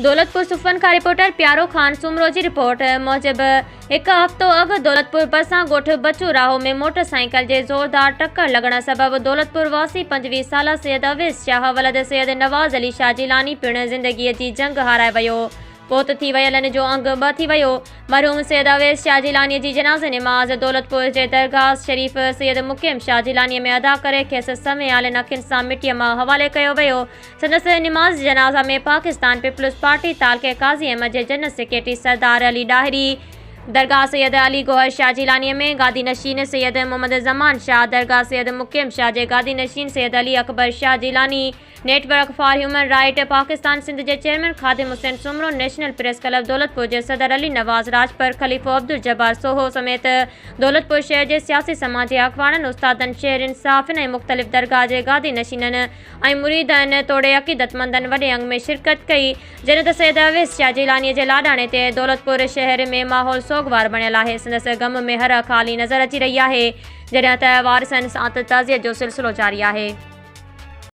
दौलतपुर सुफ़न का रिपोर्टर प्यारो खान सुमरो की रिपोर्ट मूजिब एक हफ़्तो अॻु दौलतपुर भरिसां ॻोठ बचू राहो में मोटरसाइकिल के ज़ोरदार टक्कर लगण सबब दौलतपुर वासी 25 साला सैयद अवैस शाह वलद सैयद नवाज़ अली शाह जिलानी पिण ज़िंदगी की जंग हाराए वियो। पोत थी वयलनि जो अंग ब थी वियो। मरहूम सैयद अवैस शाह जिलानी की जनाज़ नमाज़ दौलतपुर के दरगाह शरीफ सैयद मुक़ीम शाह जिलानी में अदा करे खेसि समय आलन अखियुनि सां मिट्टीअ मां हवाले कयो वियो। संदसि नमाज़ जनाज़ा में पाकिस्तान पीपल्स पार्टी तालके काज़ी अहमद के जनरल सेक्रेटरी सरदार अली डाहिरी, दरगाह सैयद अली गोहर शाह जिलानी में गादी नशीन सैयद मोहम्मद ज़मान शाह, दरगाह सैयद मुक़ीम शाह के गादी नशीन Syed Ali Akbar Shah Jilani, network for human right Pakistan Sindh के chairman Khadim Hussain Soomro, national press club Daulatpur के सदर अली नवाज़, राजपर खलीफ़ो अब्दुल जब्बार सोहो समेत दौलतपुर शहर के सियासी समाजी अखबारन उस्तादन शहर इंसाफ़ ने मुख्तलिफ दरगाह के गादी नशीनन और मुरीदन तोड़े अक़ीदतमंदन वडे अंग में शिरकत कई। जन त सैयद अवैस शाह जिलानी के लाडाणे ते दौलतपुर शहर में माहौल सोगवार बनियल है। संदसि गम में हर खाली नज़र अची रही है, जॾहिं त वारिसनि सां ताज़ियत जो सिलसिलो जारी है।